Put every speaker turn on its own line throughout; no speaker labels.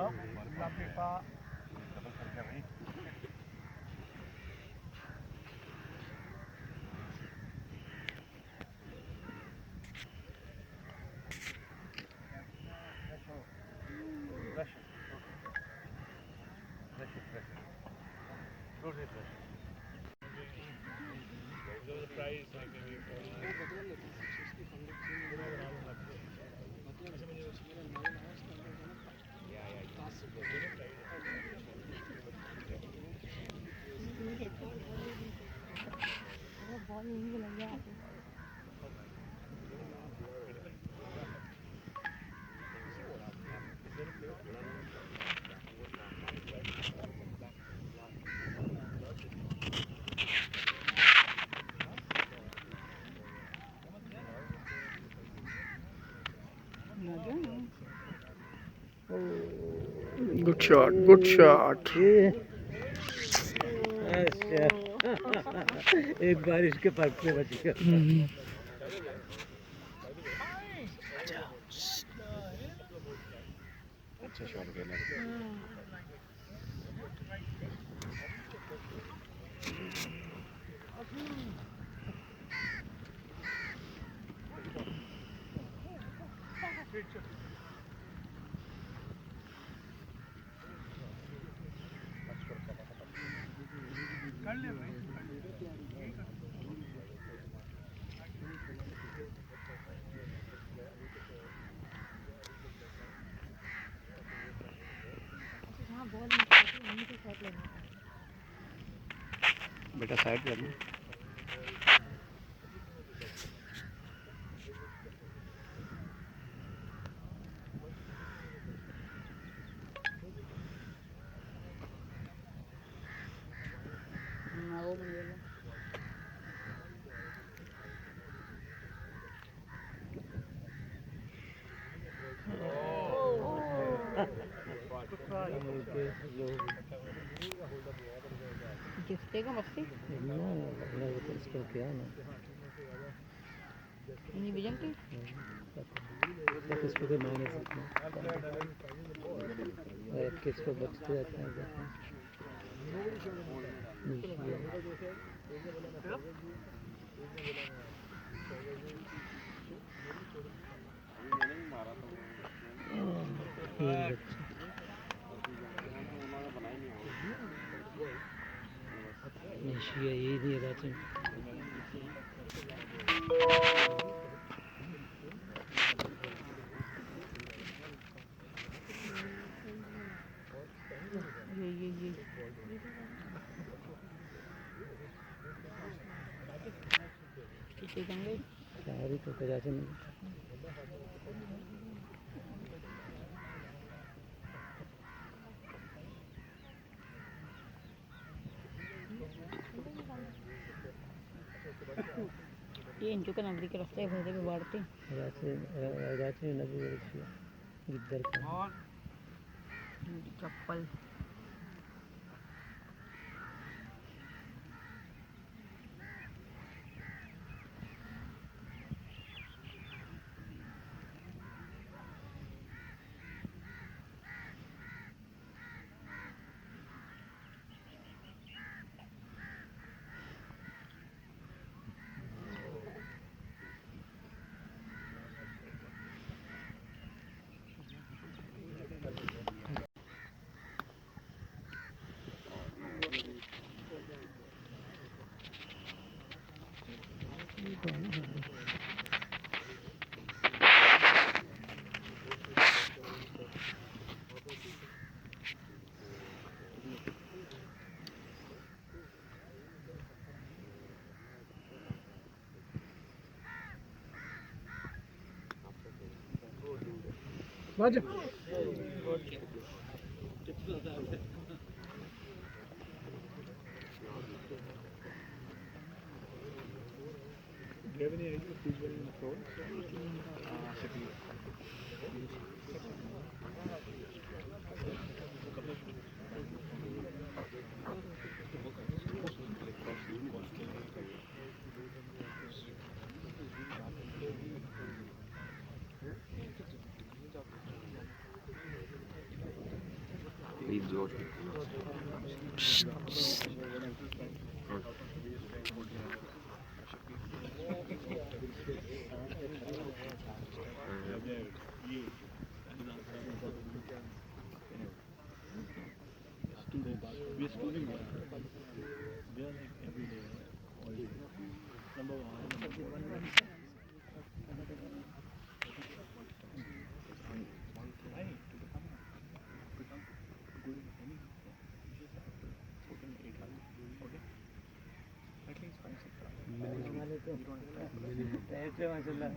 Lampi Pak. Double kerja भाई. Russian. Good Russian. So the price like maybe
Good shot, good shot.
एक बारिश के फर्क से बच गया।
अच्छा शॉट खेला. कर ले भाई.
बेटा साइड कर लो।
Giftiga mesti.
इसको क्या ना
Ini bijang tuh.
किसको के माइनस किसको बचते जाते हैं ये नहीं रहते
Ye. Itu kan guys.
सारी तो जाते नहीं
ये इनको का नंबर के रास्ते भरते पे बाढ़ते
रात में नदी गिद्दर का
चप्पल
Roger.
Do you have any idea who's winning the floor? City. We are schooling there. They are like every day. All day. Number one. I need to become good in any. Spoken 8 hours. Okay? At least 5-6 hours.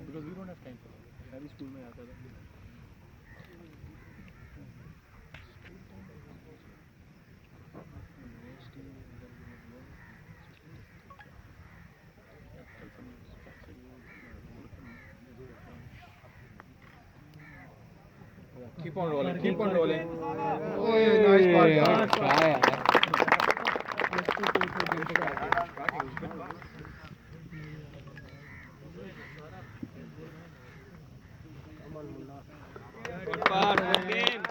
Because we don't have time for that. मैं भी school में आता था.
Keep on rolling. Keep on rolling. Oh, nice ball. Good pass. Good game.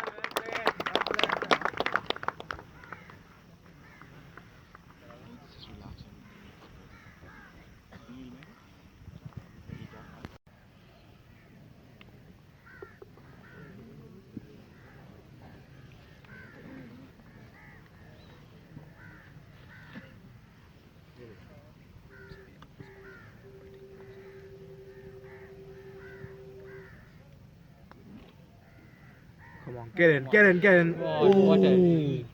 Come on, get in, get in, get in. Oh, what a...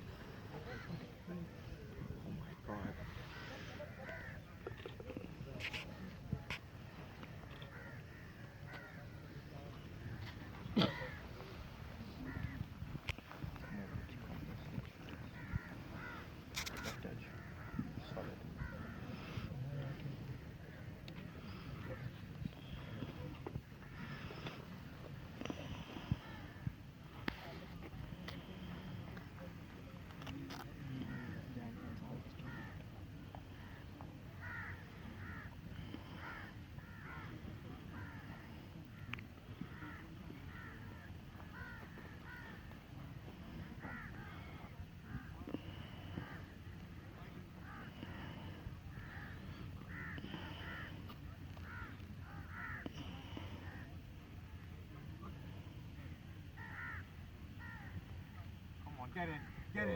Get in, get in,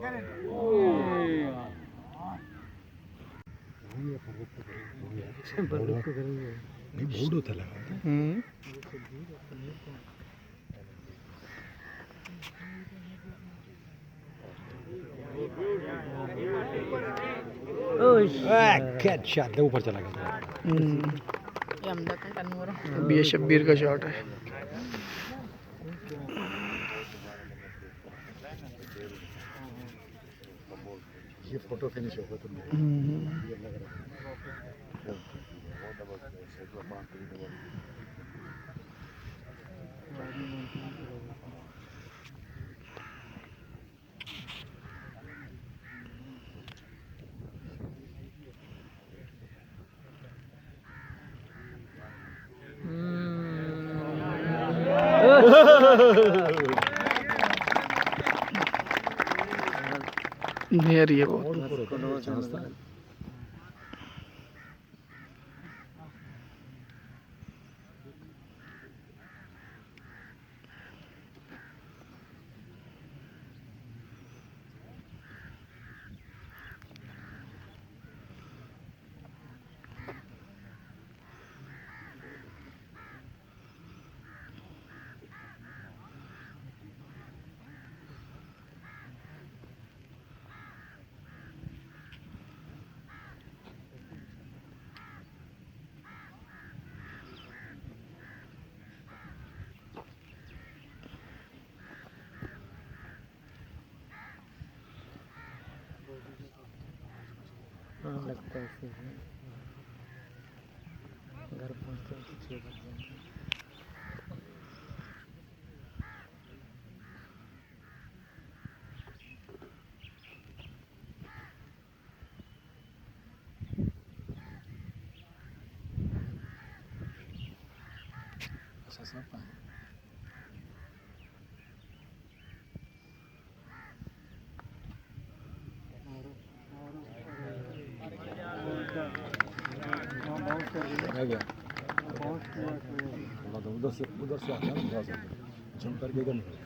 get in.
Board होता लगा catch shot ऊपर चला गया
ये हमदा kan tanwar.
अभी ये शब्बीर का shot है.
ये फोटो फिनिश होगा तुमने ये लग रहा है
नियर ये बहुत
चांस था
हाँ लगता है ऐसे ही घर पहुँचते हैं तो 6 बज जाते हैं
ऐसा सब आ गया थोड़ा तो उधर से आता है ना थोड़ा सा जम करके इधर निकल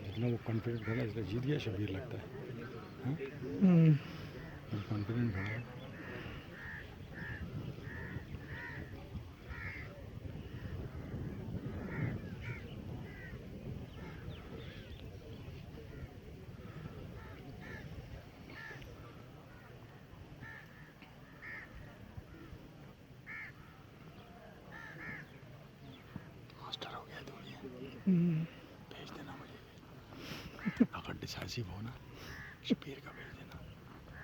जितना वो कॉन्फिडेंट था ना इसलिए जीत गया शबीर लगता है कॉन्फिडेंट था मास्टर हो गया दुनिया भेज देना मुझे अगर डिसाइसिव हो ना शबीर का भेज देना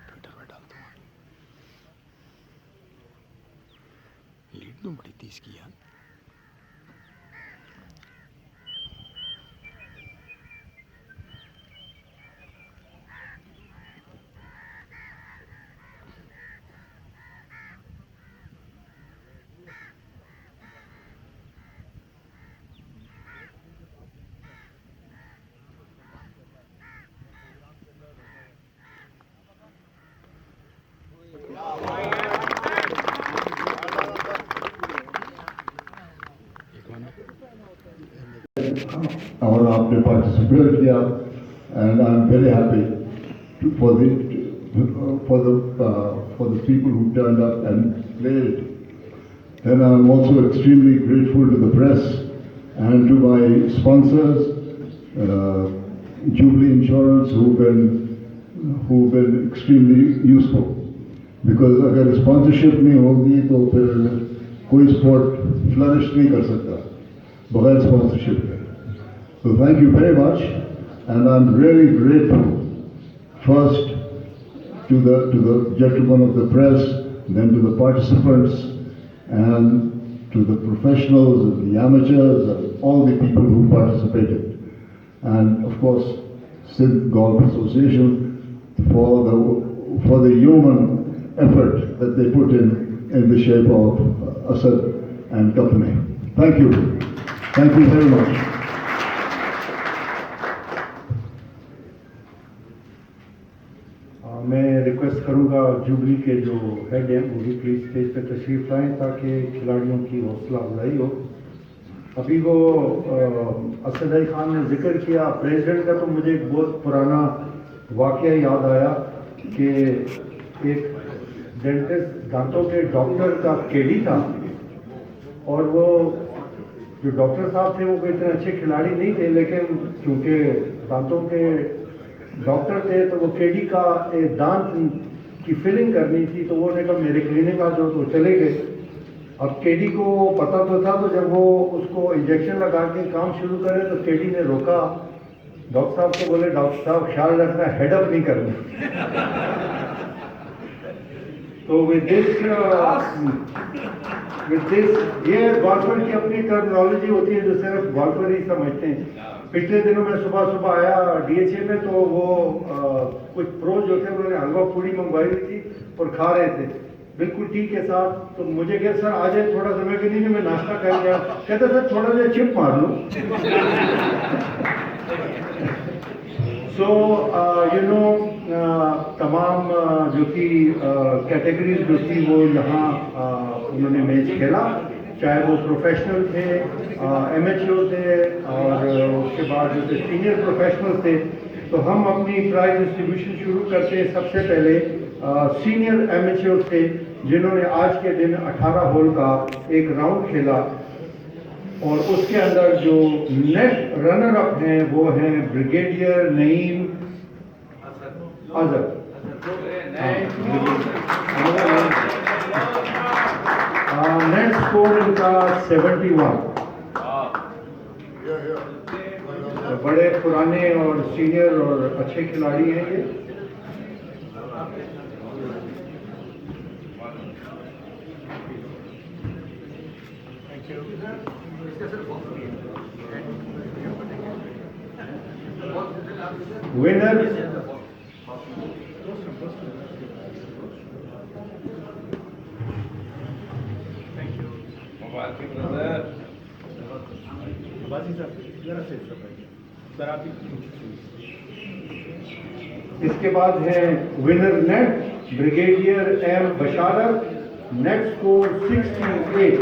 ट्विटर पर डाल दूँगा लीड तो बड़ी तेज की यार
और आपने पार्टिसिपेट किया and I am very happy for the people who turned up and played then I am also extremely grateful to the press and to my sponsors Jubilee Insurance who've been extremely useful because अगर sponsorship नहीं होगी तो फिर कोई sport flourish नहीं कर सकता बगैर sponsorship के So thank you very much, and I'm really grateful first to the gentlemen of the press, then to the participants, and to the professionals and the amateurs and all the people who participated, and of course Sindh Golf Association for the human effort that they put in the shape of Asad and company. Thank you very much.
मैं request करूंगा jubilee के जो head हैं वो भी please stage पे तशरीफ लाएं ताकि खिलाड़ियों की हौसला अफजाई हो। अभी वो असद अली खान ने जिक्र किया प्रेसिडेंट का, तो मुझे एक बहुत पुराना वाकया याद आया कि एक डेंटिस्ट दांतों के डॉक्टर का केडी था और वो जो डॉक्टर साहब थे वो कोई इतने अच्छे खिलाड़ी नहीं थे, लेकिन क्योंकि दांतों के डॉक्टर थे तो वो केडी का एक दांत की फिलिंग करनी थी, तो वो ने कहा मेरे क्लिनिक आ जाओ, तो चले गए। अब केडी को पता तो था, तो जब वो उसको इंजेक्शन लगा के काम शुरू करे तो केडी ने रोका। डॉक्टर साहब को बोले डॉक्टर साहब ख्याल रखना हेडअप नहीं करना। तो विद दिस ये गॉल्फर की अपनी टर्मिनोलॉजी होती है जो सिर्फ गॉल्फर ही समझते हैं। पिछले दिनों में सुबह आया DHA में, तो वो कुछ प्रो जो थे उन्होंने हलवा पूड़ी मंगवाई हुई थी और खा रहे थे बिल्कुल टी के साथ। तो मुझे कह सर आ जाए थोड़ा समय के लिए, मैं नाश्ता कर गया। कहते सर थोड़ा सा चिप मार लूँ। सो तमाम जो थी कैटेगरीज जो थी वो यहाँ उन्होंने मैच खेला, चाहे वो प्रोफेशनल थे, एमेच्योर थे और उसके बाद जो थे सीनियर प्रोफेशनल थे। तो हम अपनी प्राइज डिस्ट्रीब्यूशन शुरू करते हैं। सबसे पहले सीनियर एमेच्योर थे जिन्होंने आज के दिन 18 होल का एक राउंड खेला और उसके अंदर जो नेक्स्ट रनर अप हैं वो हैं brigadier Naeem Azhar. Net score इनका 71। बड़े पुराने और सीनियर और अच्छे खिलाड़ी हैं ये। विनर जरा से सर आप इसके बाद है winner net brigadier M Basharat, net score 68।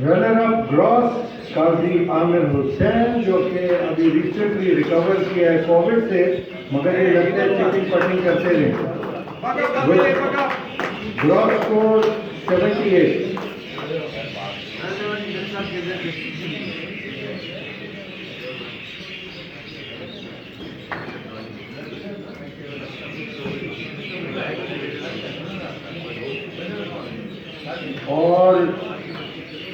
Runner up gross Qazi Aamir Hussain, जो कि अभी रिसेंटली रिकवर किया है कोविड से, मगर ये लगता है चेकिंग पटिंग करते रहे। Gross score 78। और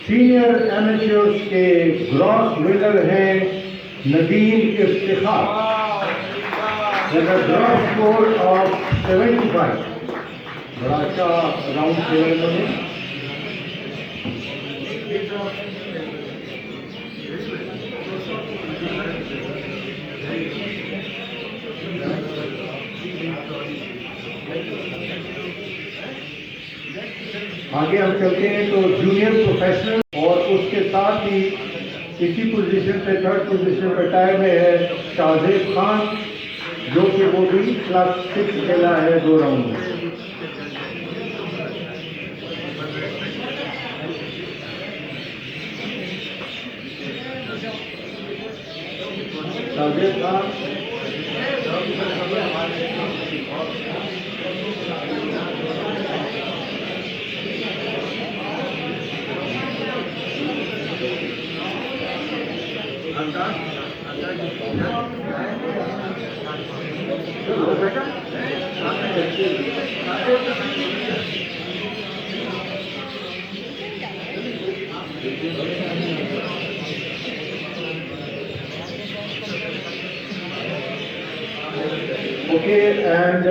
सीनियर एमेच्योर्स के ग्रॉस विनर हैं Nadeem Iftikhar, gross score of 75। बड़ा अच्छा राउंड खेला इन्होंने। आगे हम चलते हैं तो जूनियर प्रोफेशनल, और उसके साथ ही इसी पोजीशन पे थर्ड पोजीशन पे टाई में है शाहजेब खान, जो कि वो भी क्लास 6 खेला है 2 राउंड में। Shahzeb Khan okay, and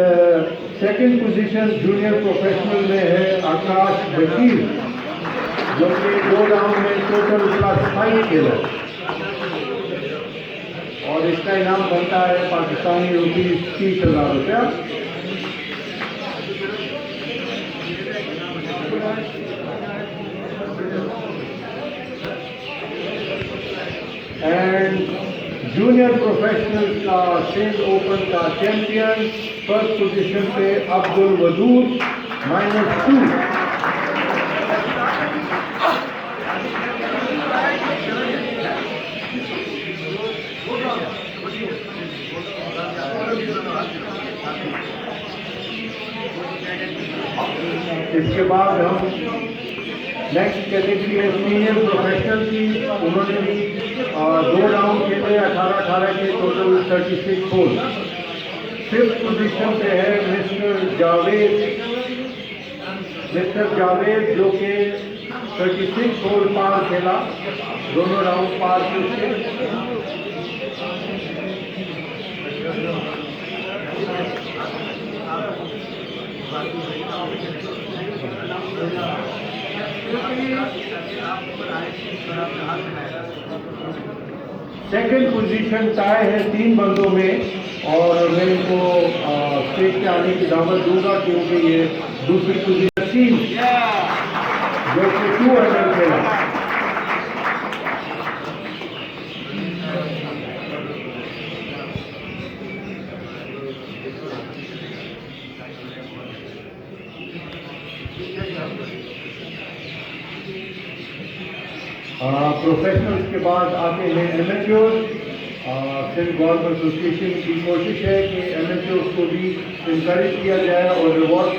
second position junior professional में है आकाश बशीर, जो कि 2 राउंड में टोटल +5 खेला, और इसका इनाम बनता है पाकिस्तानी रुपीज 30,000 रुपया। एंड जूनियर प्रोफेशनल का सेल ओपन का चैंपियन फर्स्ट पोजीशन पे अब्दुल वदूद -2। इसके बाद हम नेक्स्ट कैटेगरी है सीनियर प्रोफेशनल की। उन्होंने भी 2 राउंड खेले, 18-18 के टोटल 36 होल। फिफ्थ पोजीशन पे है मिस्टर जावेद, जो कि 36 होल पार खेला, दोनों राउंड पार किए। सेकंड पोजीशन टाई है 3 बंदों में, और मैं इनको स्टेज पे आने की दावत दूंगा, क्योंकि ये दूसरी पोजीशन जो कि 200 खेला। प्रोफेशनल्स के बाद आते हैं एमेच्योर। सिंध गोल्फ एसोसिएशन की कोशिश है कि एमेच्योर्स को भी इनकरेज किया जाए और रिवॉर्ड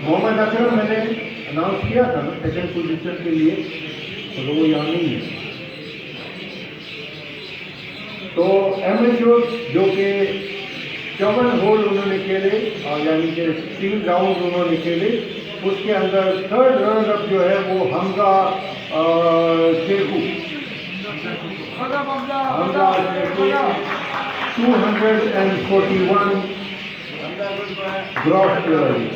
मोहम्मद अकरम मैंने अनाउंस किया था ना सेकंड पोजीशन के लिए, तो वो यहाँ नहीं है। तो एमेच्योर जो कि 54 होल उन्होंने खेले, यानी कि 3 राउंड उन्होंने खेले। उसके अंदर थर्ड रनर अप जो है वो Hamza Sheikhu, Hamza Sheikhu 241 gross clearance.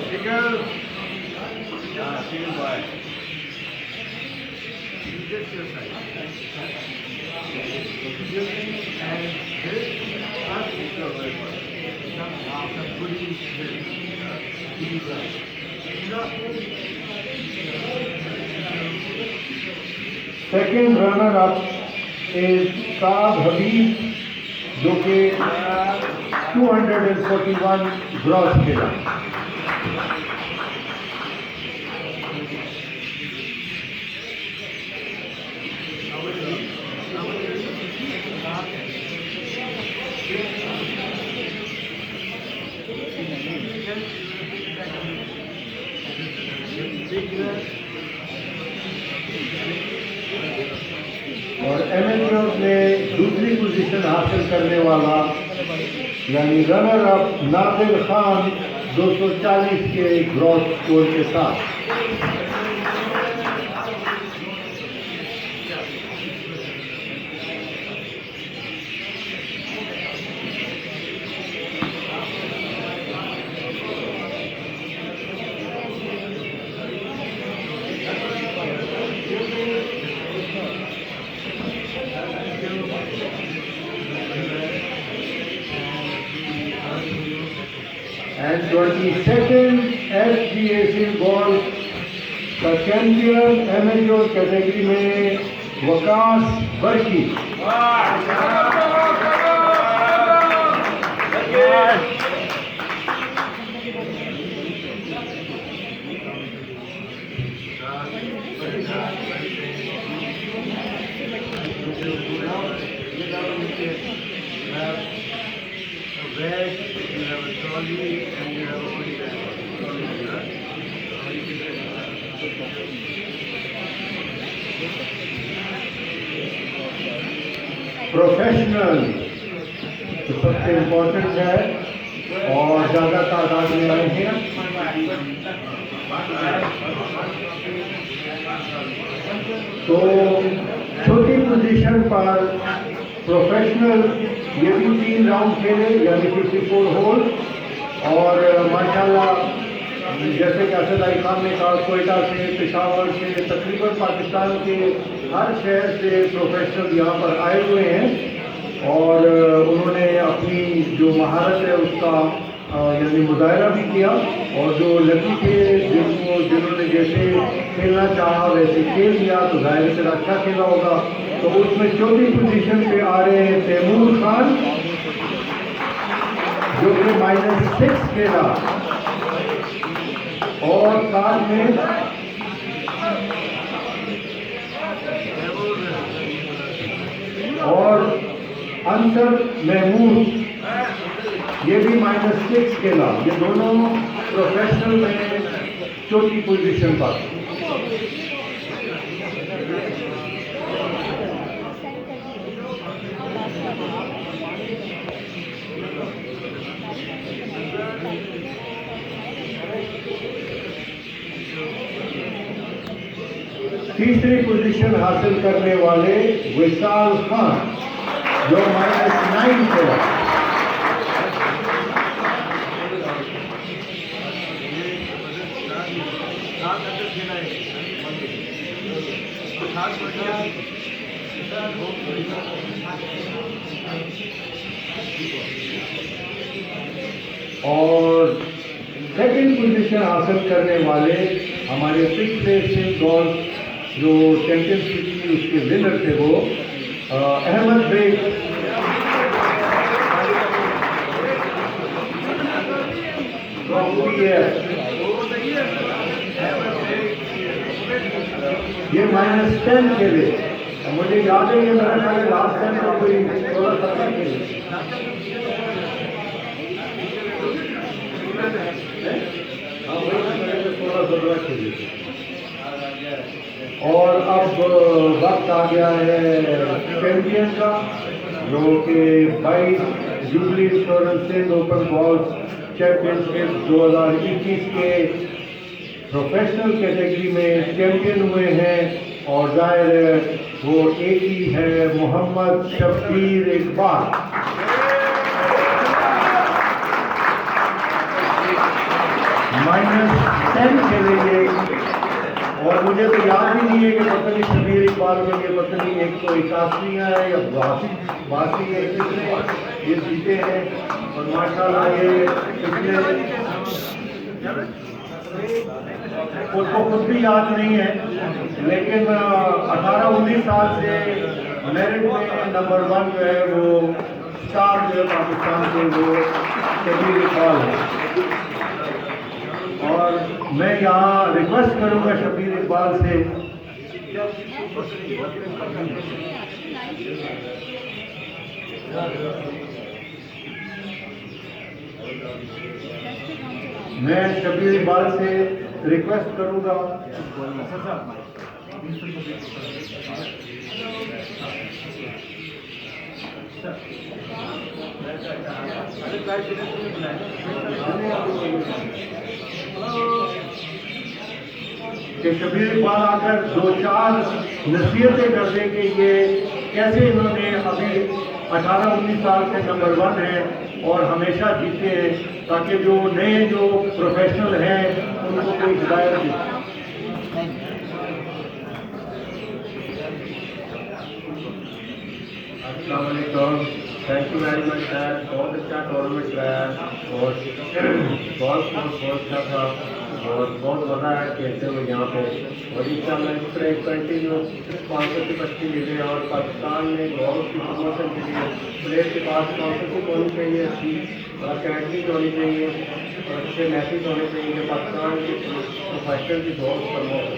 Second runner up is Saad Habib, जो कि 241 ग्रॉस खेला। और एमेच्योर में दूसरी पोजीशन हासिल करने वाला यानी रनर अप नादिर खान 240 के ग्रॉस स्कोर के साथ। And 22nd SGAC Golf का चैंपियन एमेच्योर कैटेगरी में वकास वर्की। प्रोफेशनल तो सबसे इम्पोर्टेंट है और ज़्यादा तादाद में आए हैं। तो छोटी पोजीशन पर प्रोफेशनल ये भी 3 राउंड खेले यानी 54 होल। और माशाल्लाह जैसे कि असद अली खान ने कहा, कोयटा से, पेशावर से, तकरीबन पाकिस्तान के हर शहर से प्रोफेशनल यहाँ पर आए हुए हैं और उन्होंने अपनी जो महारत है उसका यानी मुजाहरा भी किया। और जो लकी थे जिन्होंने जैसे खेलना चाहा वैसे खेल लिया तो जाहिर से अच्छा खेला होगा। तो उसमें चौथी पोजीशन पे आ रहे हैं तैमूर खान, जो कि -6 खेला। और साथ में और अंसर महमूद ये भी -6 खेला। ये दोनों प्रोफेशनल में चौथी पोजीशन पर। तीसरी पोजीशन हासिल करने वाले विशाल खान, जो -9 खेला। और सेकंड पोजीशन हासिल करने वाले हमारे पिछले से गोल्फ जो चैंपियनशिप की उसके विनर थे वो अहमद बेग। ये -10 खेले। मुझे याद है ये मेरा ख्याल लास्ट टाइम तो कोई 16-17 खेले। हाँ वही 16-17 खेले। और अब वक्त आ गया है चैंपियन का, जो कि 22 jubilee insurance open balls championship 2021 के प्रोफेशनल कैटेगरी में चैंपियन हुए हैं और जाहिर है वो एक ही है, मोहम्मद शब्बीर इकबाल। -10 खेलेंगे और मुझे तो याद ही नहीं है कि पता नहीं शब्बीर इकबाल के लिए पता नहीं 181 है या 82 है, कितने ये जीते हैं और माशाल्लाह ये पिछले उसको खुद भी याद नहीं है, लेकिन 18-19 साल से मेरिट में नंबर 1 जो है वो स्टार जो है पाकिस्तान के वो शब्बीर इकबाल है। और मैं यहाँ रिक्वेस्ट करूँगा शब्बीर इकबाल से रिक्वेस्ट करूँगा कि शब्बीर इकबाल आकर 2-4 नसीहतें कर दें कि ये कैसे इन्होंने अभी 18-19 साल से नंबर 1 है और हमेशा जीते हैं, ताकि जो नए जो प्रोफेशनल हैं उनको कोई हिदायत दे। अस्सलाम वालेकुम, thank you very much sir, बहुत अच्छा टूर्नामेंट रहा और बहुत अच्छा था और बहुत मज़ा आया खेलते हुए यहाँ पे। और इंशाल्लाह इस तरह कंटिन्यू स्पॉन्सरशिप अच्छी मिले और पाकिस्तान में बहुत की प्रमोशन के लिए प्लेयर के पास स्पॉन्सरशिप होनी चाहिए, अच्छी और अकेडमी होनी चाहिए और अच्छे मैसेज होने चाहिए कि पाकिस्तान के प्रोफेशनल की बहुत प्रमोट हो।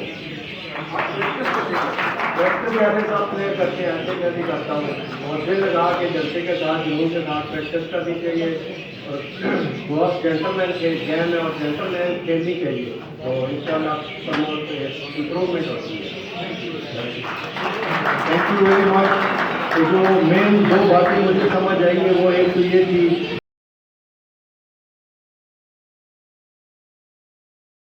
प्रैक्टिस ऐसे सब प्लेयर करते हैं, ऐसे मैं भी करता हूँ और दिल लगा के जलसे के साथ जुनून के साथ प्रैक्टिस करनी चाहिए और बहुत जेंटलमैन गेम है और जेंटलमैन खेलनी चाहिए, तो इंशाल्लाह प्रमोट इम्प्रूवमेंट होती है। Thank you very much. तो जो मेन 2 बातें मुझे समझ आई है वो एक तो ये थी